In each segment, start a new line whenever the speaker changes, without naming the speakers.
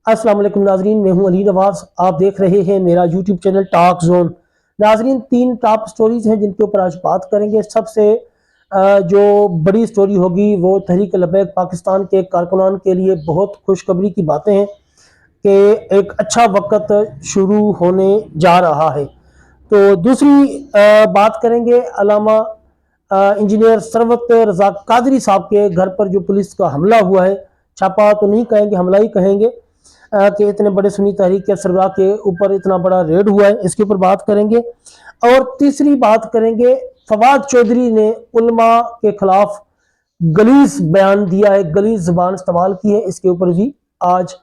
अस्सलाम वालेकुम नाजरीन, मैं हूं अली नवाज। आप देख रहे हैं मेरा यूट्यूब चैनल टॉक जोन। नाजरीन, 3 टॉप स्टोरीज हैं जिनके ऊपर आज बात करेंगे। सबसे जो बड़ी स्टोरी होगी वो तहरीक लबैक पाकिस्तान के कारकुनान के लिए बहुत खुशखबरी की बातें हैं कि एक अच्छा वक्त शुरू होने जा रहा है। तो दूसरी बात करेंगे अलामा इंजीनियर सरवत रजा कादरी साहब के घर पर जो पुलिस का हमला हुआ है। छापा तो नहीं कहेंगे, हमला ही कहेंगे कि इतने बड़े सुन्नी तहरीक के सरबराह के ऊपर इतना बड़ा रेड हुआ है, इसके ऊपर बात करेंगे। और तीसरी बात करेंगे, फवाद चौधरी ने उलमा के खिलाफ गलीज बयान दिया है, गलीज जबान इस्तेमाल की है, इसके ऊपर भी आज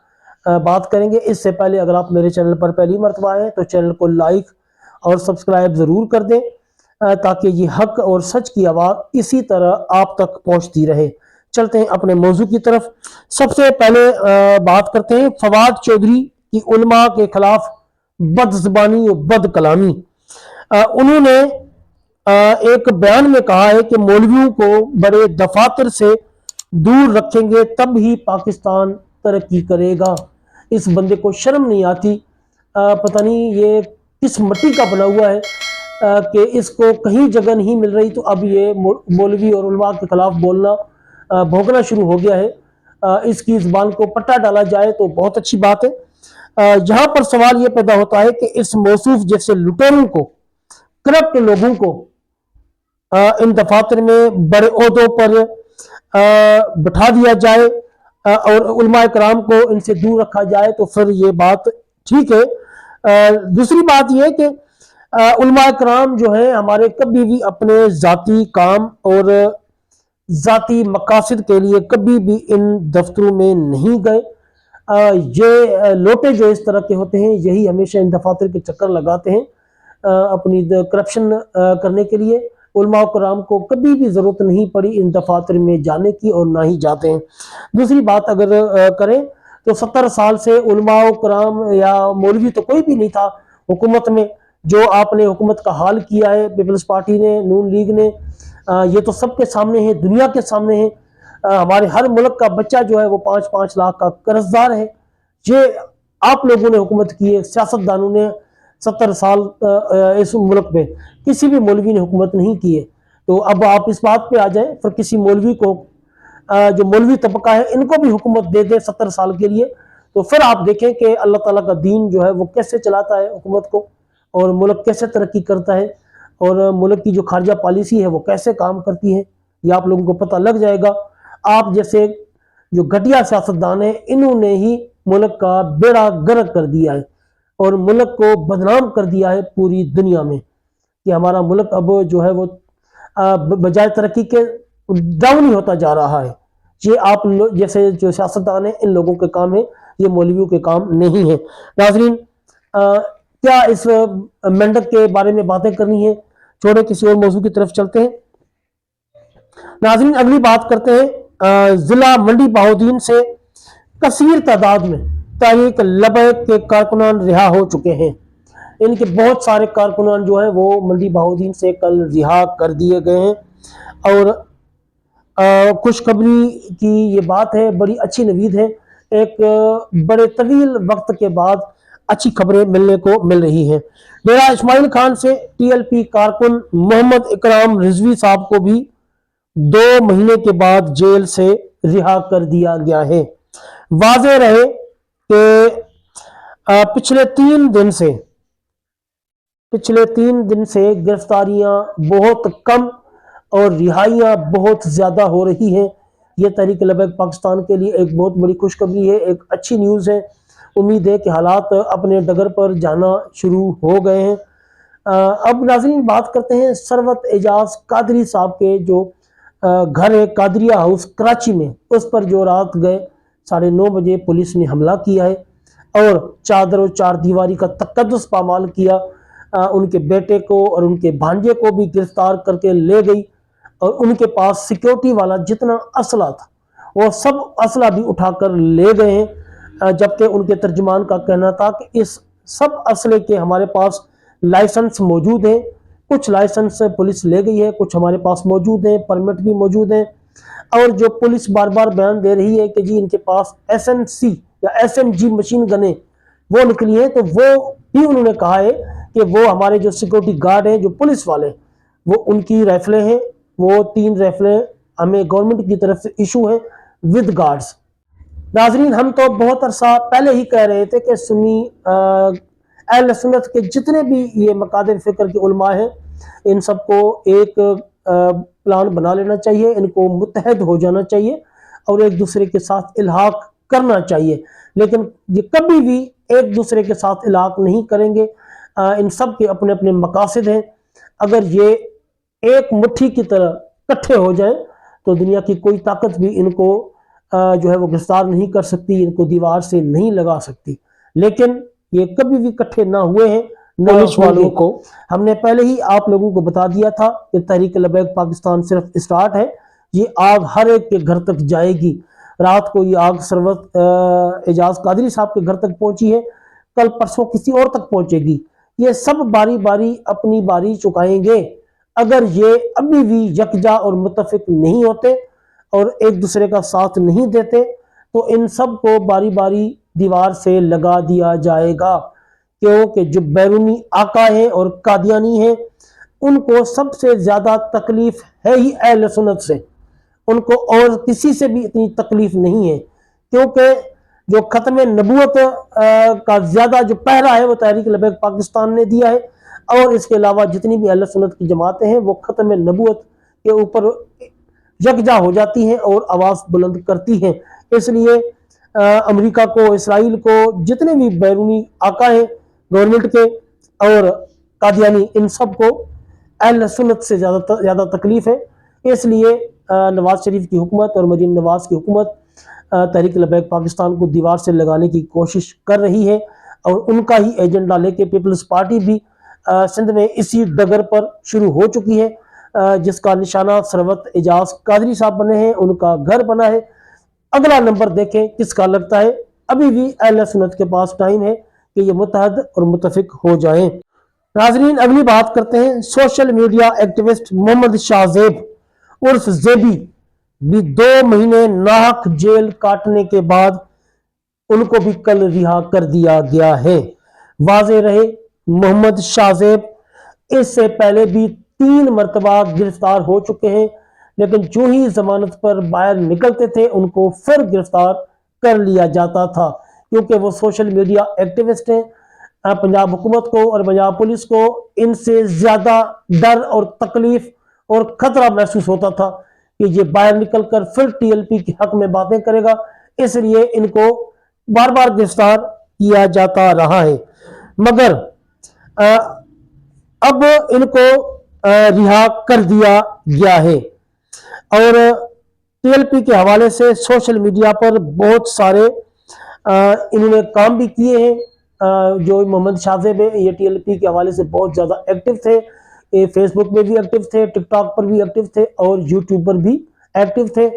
बात करेंगे। इससे पहले अगर आप मेरे चैनल पर पहली मरतबा आए तो चैनल को लाइक और सब्सक्राइब ज़रूर कर दें ताकि ये हक और सच की आवाज़ इसी तरह आप तक पहुंचती रहे। चलते हैं अपने मौजू की तरफ। सबसे पहले बात करते हैं फवाद चौधरी की उलमा के खिलाफ बदज़बानी और बद कलामी। उन्होंने एक बयान में कहा है कि मौलवियों को बड़े दफातर से दूर रखेंगे तब ही पाकिस्तान तरक्की करेगा। इस बंदे को शर्म नहीं आती, पता नहीं ये किस मिट्टी का बना हुआ है कि इसको कहीं जगह नहीं मिल रही तो अब ये मौलवी और उलमा के खिलाफ बोलना भोंकना शुरू हो गया है। इसकी जुबान को पट्टा डाला जाए तो बहुत अच्छी बात है। यहाँ पर सवाल ये पैदा होता है कि इस मौसूफ जैसे लुटेरों को, करप्ट लोगों को इन दफातर में बड़े ओहदों पर बिठा दिया जाए और उलमा कराम को इनसे दूर रखा जाए तो फिर ये बात ठीक है। दूसरी बात यह कि उलमा कराम जो है हमारे कभी भी अपने जाती काम और जाती मकासद के लिए कभी भी इन दफ्तरों में नहीं गए। ये लोटे जो इस तरह के होते हैं यही हमेशा इन दफातर के चक्कर लगाते हैं अपनी करप्शन करने के लिए। उलमा कराम को कभी भी ज़रूरत नहीं पड़ी इन दफातर में जाने की और ना ही जाते हैं। दूसरी बात अगर करें तो 70 साल से उलमा कराम या मौलवी तो कोई भी नहीं था हुकूमत में। जो आपने हुकूमत का हाल किया है पीपल्स पार्टी ने, नून लीग ने, ये तो सबके सामने है, दुनिया के सामने है। हमारे हर मुल्क का बच्चा जो है वो 5-5 लाख का कर्जदार है। ये आप लोगों ने हुकूमत की है, सियासतदानों ने 70 साल इस मुल्क में किसी भी मौलवी ने हुकूमत नहीं की है। तो अब आप इस बात पे आ जाएं फिर किसी मौलवी को, जो मौलवी तबका है इनको भी हुकूमत दे दे 70 साल के लिए, तो फिर आप देखें कि अल्लाह ताला का दीन जो है वो कैसे चलाता है हुकूमत को और मुल्क कैसे तरक्की करता है और मुल्क की जो खारजा पॉलिसी है वो कैसे काम करती है, ये आप लोगों को पता लग जाएगा। आप जैसे जो घटिया सियासतदान है इन्होंने ही मुल्क का बेड़ा गर्क कर दिया है और मुल्क को बदनाम कर दिया है पूरी दुनिया में कि हमारा मुल्क अब जो है वो बजाय तरक्की के डाउन ही होता जा रहा है। ये आप जैसे जो सियासतदान है इन लोगों के काम है, ये मौलवियों के काम नहीं है। नाजरीन, क्या इस मेंढक के बारे में बातें करनी है, छोड़े किसी और मौजू की तरफ चलते हैं। नाजरीन, अगली बात करते हैं जिला मंडी बहाउद्दीन से कसीर तादाद में तहरीक लबैक के कारकुनान रिहा हो चुके हैं। इनके बहुत सारे कारकुनान जो है वो मंडी बहाउद्दीन से कल रिहा कर दिए गए हैं और खुशखबरी की ये बात है, बड़ी अच्छी नवीद है। एक बड़े तवील वक्त के बाद अच्छी खबरें मिलने को मिल रही हैं। डेरा इस्माइल खान से टीएलपी कारकुन मोहम्मद इकराम रिजवी साहब को भी 2 महीने के बाद जेल से रिहा कर दिया गया है। वाज़ेह रहे कि पिछले 3 दिन से गिरफ्तारियां बहुत कम और रिहाइयां बहुत ज्यादा हो रही हैं। यह तहरीक लबैक पाकिस्तान के लिए एक बहुत बड़ी खुशखबरी है, एक अच्छी न्यूज़ है। उम्मीद है कि हालात अपने डगर पर जाना शुरू हो गए हैं। अब नाज़रीन बात करते हैं सरवत एजाज कादरी साहब के जो घर है कादरिया हाउस कराची में, उस पर जो रात गए 9:30 बजे पुलिस ने हमला किया है और चादर और चार दीवारी का तकद्दुस पामाल किया। उनके बेटे को और उनके भांजे को भी गिरफ्तार करके ले गई और उनके पास सिक्योरिटी वाला जितना असला था वो सब असला भी उठाकर ले गए हैं, जबकि उनके तर्जुमान का कहना था कि इस सब असले के हमारे पास लाइसेंस मौजूद है। कुछ लाइसेंस पुलिस ले गई है, कुछ हमारे पास मौजूद है, परमिट भी मौजूद है। और जो पुलिस बार बार बयान दे रही है कि जी इनके पास एसएनसी या SMG मशीन गनें वो निकली हैं, तो वो भी उन्होंने कहा है कि वो हमारे जो सिक्योरिटी गार्ड हैं, जो पुलिस वाले, वो उनकी राइफलें हैं, वो 3 राइफलें हमें गवर्नमेंट की तरफ से इशू है विद गार्ड्स। नाजरीन, हम तो बहुत अरसा पहले ही कह रहे थे कि सुन्नी अहले सुन्नत के जितने भी ये मकादर फिक्र के उलमा हैं, इन सबको एक प्लान बना लेना चाहिए, इनको मुत्तहद हो जाना चाहिए और एक दूसरे के साथ इल्हाक करना चाहिए। लेकिन ये कभी भी एक दूसरे के साथ इल्हाक नहीं करेंगे। इन सब के अपने अपने मकासद हैं। अगर ये एक मुट्ठी की तरह इकट्ठे हो जाए तो दुनिया की कोई ताकत भी इनको जो है वो गिरफ्तार नहीं कर सकती, इनको दीवार से नहीं लगा सकती। लेकिन ये कभी भी इकट्ठे ना हुए हैं पुलिस वालों को। हमने पहले ही आप लोगों को बता दिया था कि तहरीक लबैक पाकिस्तान सिर्फ स्टार्ट है, ये आग हर एक के घर तक जाएगी। रात को ये आग सरवत एजाज कादरी साहब के घर तक पहुंची है, कल परसों किसी और तक पहुंचेगी। ये सब बारी बारी अपनी बारी चुकाएंगे। अगर ये अभी भी यकजा और मुत्तफिक नहीं होते और एक दूसरे का साथ नहीं देते तो इन सब को बारी बारी दीवार से लगा दिया जाएगा, क्योंकि जो बैरूनी आका है और कादियानी है उनको सबसे ज्यादा तकलीफ है ही अहले सुन्नत से, उनको और किसी से भी इतनी तकलीफ नहीं है, क्योंकि जो खत्म नबूवत का ज्यादा जो पहरा है वो तहरीक लबैक पाकिस्तान ने दिया है, और इसके अलावा जितनी भी अहले सुन्नत की जमातें हैं वो खत्म नबूवत के ऊपर यकजा हो जाती हैं और आवाज़ बुलंद करती हैं। इसलिए अमेरिका को, इसराइल को, जितने भी बैरूनी आका हैं गवर्नमेंट के और कादियानी, इन सब को अहले सुन्नत से ज़्यादा तकलीफ है। इसलिए नवाज शरीफ की हुकूमत और मरीम नवाज की हुकूमत तहरीक लबैक पाकिस्तान को दीवार से लगाने की कोशिश कर रही है और उनका ही एजेंडा लेके पीपल्स पार्टी भी सिंध में इसी डगर पर शुरू हो चुकी है, जिसका निशाना सरवत एजाज कादरी साहब बने हैं, उनका घर बना है। अगला नंबर देखें किसका लगता है। अभी भी अहले सुन्नत के पास टाइम है कि ये मुत्तहद और मुत्तफिक हो जाएं। नाजरीन, अगली बात करते हैं social media activist Mohammad Shahzeb उर्फ जेबी भी 2 महीने नाहक जेल काटने के बाद उनको भी कल रिहा कर दिया गया है। वाज़े रहे, मोहम्मद शाहजेब इससे पहले भी 3 मरतबा गिरफ्तार हो चुके हैं, लेकिन जो ही जमानत पर बाहर निकलते थे उनको फिर गिरफ्तार कर लिया जाता था, क्योंकि वो सोशल मीडिया एक्टिविस्ट हैं। पंजाब हुकूमत को और पंजाब पुलिस को इनसे ज्यादा डर और तकलीफ और खतरा महसूस होता था कि ये बाहर निकलकर फिर TLP के हक में बातें करेगा, इसलिए इनको बार बार गिरफ्तार किया जाता रहा है। मगर अब इनको रिहा कर दिया गया है और TLP के हवाले से सोशल मीडिया पर बहुत सारे इन्होंने काम भी किए हैं। जो मोहम्मद शाहजेब है ये TLP के हवाले से बहुत ज़्यादा एक्टिव थे, ये फेसबुक में भी एक्टिव थे, टिकटॉक पर भी एक्टिव थे और यूट्यूब पर भी एक्टिव थे।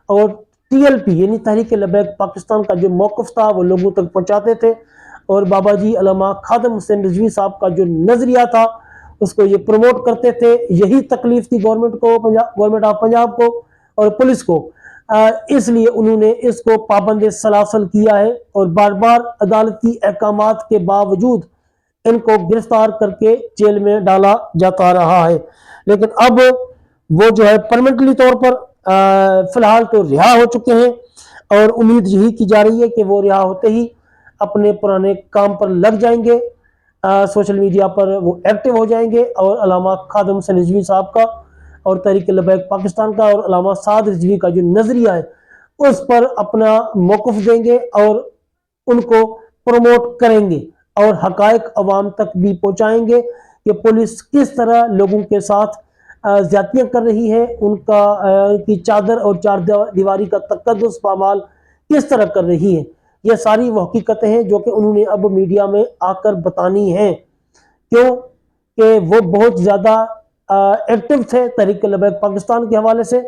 और TLP यानी तहरीक लबैक पाकिस्तान का जो मौक़िफ़ था वो लोगों तक पहुँचाते थे और बाबा जी अल्लामा खादम हुसैन रिजवी साहब का जो नज़रिया था उसको ये प्रमोट करते थे। यही तकलीफ थी गवर्नमेंट को, गवर्नमेंट ऑफ पंजाब को और पुलिस को, इसलिए उन्होंने इसको पाबंद सलासल किया है और बार बार अदालती अहकामात के बावजूद इनको गिरफ्तार करके जेल में डाला जाता रहा है। लेकिन अब वो जो है परमानेंटली तौर पर फिलहाल तो रिहा हो चुके हैं और उम्मीद यही की जा रही है कि वो रिहा होते ही अपने पुराने काम पर लग जाएंगे, सोशल मीडिया पर वो एक्टिव हो जाएंगे और अल्लामा खादम हुसैन रिजवी साहब का और तहरीक लबैक पाकिस्तान का और अल्लामा साद रिजवी का जो नजरिया है उस पर अपना मौक़िफ़ देंगे और उनको प्रमोट करेंगे और हकायक अवाम तक भी पहुंचाएंगे कि पुलिस किस तरह लोगों के साथ ज्यादतियां कर रही है, उनका की चादर और चार दीवारी का तकद्दुस पामाल किस तरह कर रही है। ये सारी वो हकीकतें हैं जो कि उन्होंने अब मीडिया में आकर बतानी हैं, क्यों कि वो बहुत ज़्यादा एक्टिव थे तहरीक लबैक पाकिस्तान के हवाले से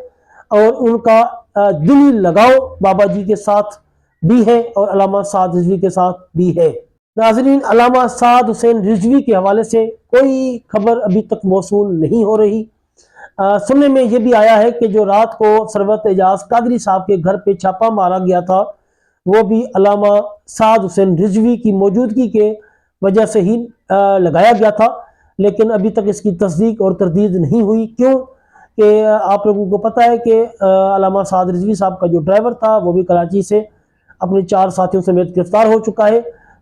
और उनका दिली लगाव बाबा जी के साथ भी है और अल्लामा साद रिजवी के साथ भी है। नाज़रीन, अल्लामा साद हुसैन रिजवी के हवाले से कोई खबर अभी तक मौसूल नहीं हो रही। सुनने में ये भी आया है कि जो रात को सरवत एजाज कादरी साहब के घर पे छापा मारा गया था وہ بھی علامہ سعد حسین رضوی کی موجودگی کے وجہ سے ہی لگایا گیا تھا، لیکن ابھی تک اس کی تصدیق اور تردید نہیں ہوئی۔ کیوں کہ آپ لوگوں کو پتہ ہے کہ علامہ سعد رضوی صاحب کا جو ڈرائیور تھا وہ بھی کراچی سے اپنے 4 ساتھیوں سمیت گرفتار ہو چکا ہے۔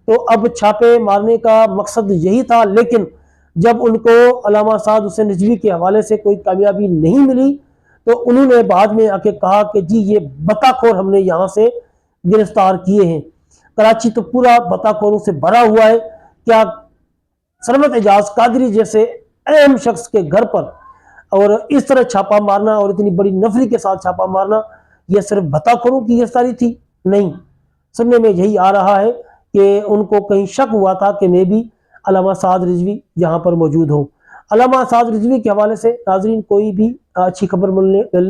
تو اب چھاپے مارنے کا مقصد یہی تھا، لیکن جب ان کو علامہ سعد حسین رضوی کے حوالے سے کوئی کامیابی نہیں ملی تو انہوں نے بعد میں آ کے کہا کہ جی یہ بتا خور ہم نے یہاں سے گرفتار کیے ہیں۔ کراچی تو پورا بتا خوروں سے بھرا ہوا ہے، کیا سرمد اعجاز قادری جیسے اہم شخص کے گھر پر اور اس طرح چھاپا مارنا اور اتنی بڑی نفری کے ساتھ چھاپا مارنا یہ صرف بتا خوروں کی گرفتاری تھی؟ نہیں، سننے میں یہی آ رہا ہے کہ ان کو کہیں شک ہوا تھا کہ میں بھی علامہ سعد رضوی یہاں پر موجود ہوں۔ علامہ سعد رضوی کے حوالے سے ناظرین کوئی بھی اچھی خبر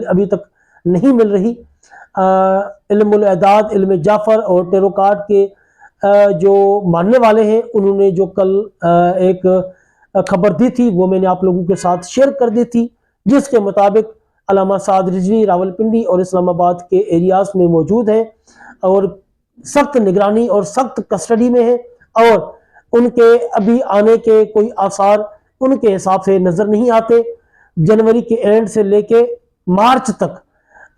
ابھی تک نہیں مل رہی۔ علم الاعداد، علم جعفر اور ٹیروکارڈ کے جو ماننے والے ہیں انہوں نے جو کل ایک خبر دی تھی وہ میں نے آپ لوگوں کے ساتھ شیئر کر دی تھی، جس کے مطابق علامہ سعد رضوی راولپنڈی اور اسلام آباد کے ایریاز میں موجود ہیں اور سخت نگرانی اور سخت کسٹڈی میں ہیں، اور ان کے ابھی آنے کے کوئی آثار ان کے حساب سے نظر نہیں آتے۔ جنوری کے اینڈ سے لے کے مارچ تک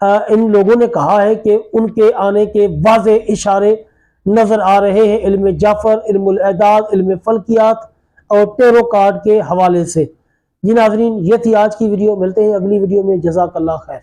ان لوگوں نے کہا ہے کہ ان کے آنے کے واضح اشارے نظر آ رہے ہیں علم جعفر، علم الاعداد، علم فلکیات اور ٹیروکارڈ کے حوالے سے۔ جی ناظرین، یہ تھی آج کی ویڈیو، ملتے ہیں اگلی ویڈیو میں، جزاک اللہ خیر۔